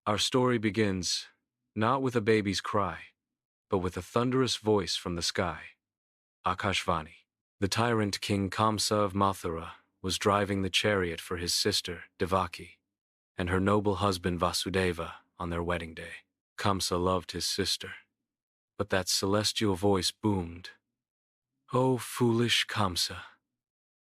Our story begins not with a baby's cry, but with a thunderous voice from the sky. Akashvani. The tyrant King Kamsa of Mathura was driving the chariot for his sister, Devaki, and her noble husband Vasudeva on their wedding day. Kamsa loved his sister, but that celestial voice boomed. "O foolish Kamsa,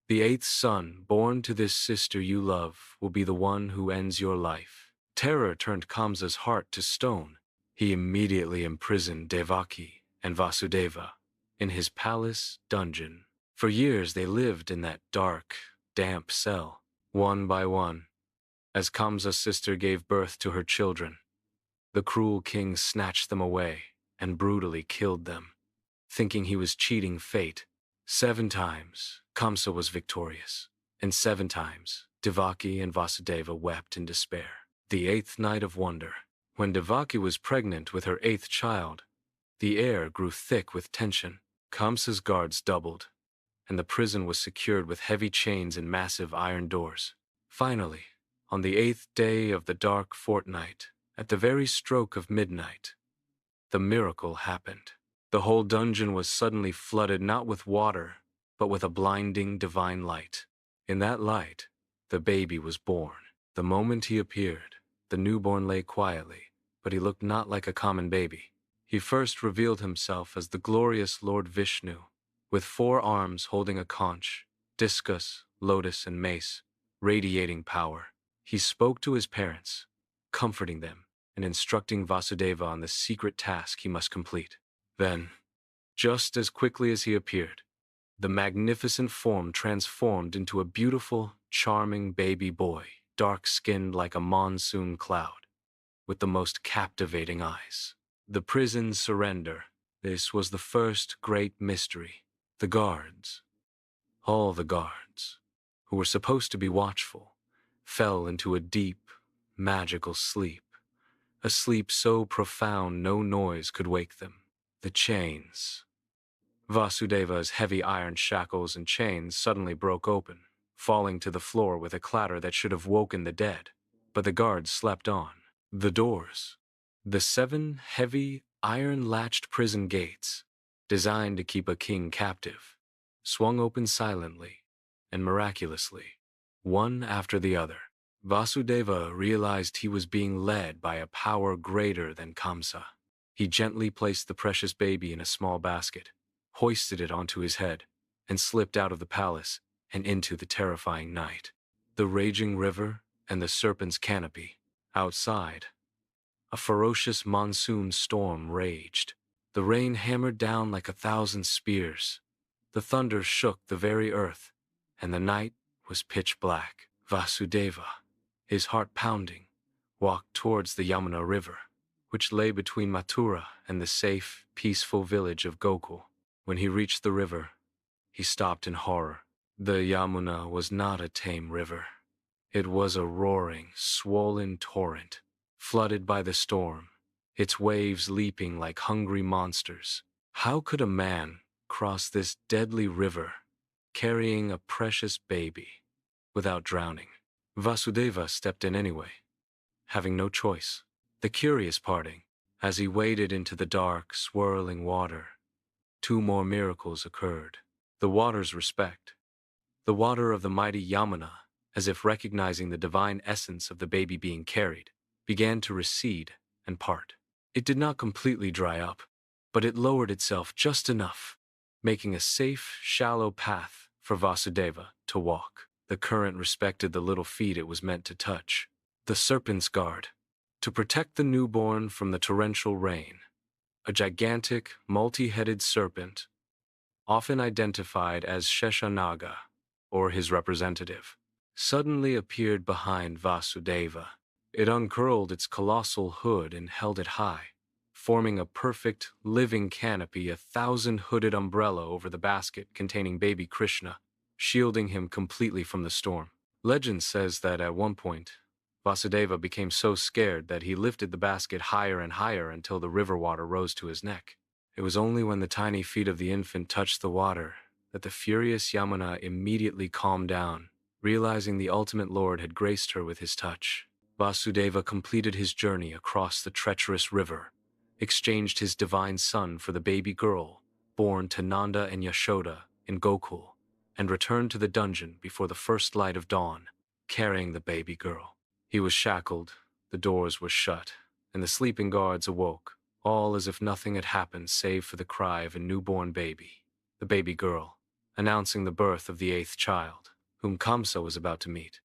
the eighth son born to this sister you love will be the one who ends your life." Terror turned Kamsa's heart to stone. He immediately imprisoned Devaki and Vasudeva in his palace dungeon. For years they lived in that dark, damp cell, one by one. As Kamsa's sister gave birth to her children, the cruel king snatched them away and brutally killed them, thinking he was cheating fate. 7 times, Kamsa was victorious, and 7 times, Devaki and Vasudeva wept in despair. The 8th night of wonder. When Devaki was pregnant with her 8th child, the air grew thick with tension. Kamsa's guards doubled, and the prison was secured with heavy chains and massive iron doors. Finally, on the 8th day of the dark fortnight, at the very stroke of midnight, the miracle happened. The whole dungeon was suddenly flooded not with water, but with a blinding divine light. In that light, the baby was born. The moment he appeared, the newborn lay quietly, but he looked not like a common baby. He first revealed himself as the glorious Lord Vishnu, with 4 arms holding a conch, discus, lotus, and mace, radiating power. He spoke to his parents, comforting them and instructing Vasudeva on the secret task he must complete. Then, just as quickly as he appeared, the magnificent form transformed into a beautiful, charming baby boy, dark-skinned like a monsoon cloud, with the most captivating eyes. The prison's surrender. This was the first great mystery. The guards, all the guards, who were supposed to be watchful, fell into a deep, magical sleep, a sleep so profound no noise could wake them. The chains. Vasudeva's heavy iron shackles and chains suddenly broke open, falling to the floor with a clatter that should have woken the dead, but the guards slept on. The doors. The 7 heavy, iron-latched prison gates, designed to keep a king captive, swung open silently and miraculously, one after the other. Vasudeva realized he was being led by a power greater than Kamsa. He gently placed the precious baby in a small basket, hoisted it onto his head, and slipped out of the palace and into the terrifying night. The raging river and the serpent's canopy. Outside, a ferocious monsoon storm raged. The rain hammered down like 1,000 spears. The thunder shook the very earth, and the night was pitch black. Vasudeva, his heart pounding, walked towards the Yamuna River, which lay between Mathura and the safe, peaceful village of Gokul. When he reached the river, he stopped in horror. The Yamuna was not a tame river. It was a roaring, swollen torrent, flooded by the storm, its waves leaping like hungry monsters. How could a man cross this deadly river, carrying a precious baby, without drowning? Vasudeva stepped in anyway, having no choice. The curious parting, as he waded into the dark, swirling water, 2 more miracles occurred. The water's respect. The water of the mighty Yamuna, as if recognizing the divine essence of the baby being carried, began to recede and part. It did not completely dry up, but it lowered itself just enough, making a safe, shallow path for Vasudeva to walk. The current respected the little feet it was meant to touch. The serpent's guard. To protect the newborn from the torrential rain, a gigantic, multi-headed serpent, often identified as Sheshanaga, or his representative, suddenly appeared behind Vasudeva. It uncurled its colossal hood and held it high, forming a perfect, living canopy, a 1,000-hooded umbrella over the basket containing baby Krishna, shielding him completely from the storm. Legend says that at one point, Vasudeva became so scared that he lifted the basket higher and higher until the river water rose to his neck. It was only when the tiny feet of the infant touched the water that the furious Yamuna immediately calmed down, realizing the ultimate lord had graced her with his touch. Vasudeva completed his journey across the treacherous river, exchanged his divine son for the baby girl born to Nanda and Yashoda in Gokul, and returned to the dungeon before the first light of dawn, carrying the baby girl. He was shackled, the doors were shut, and the sleeping guards awoke, all as if nothing had happened save for the cry of a newborn baby, the baby girl, announcing the birth of the eighth child, whom Kamsa was about to meet.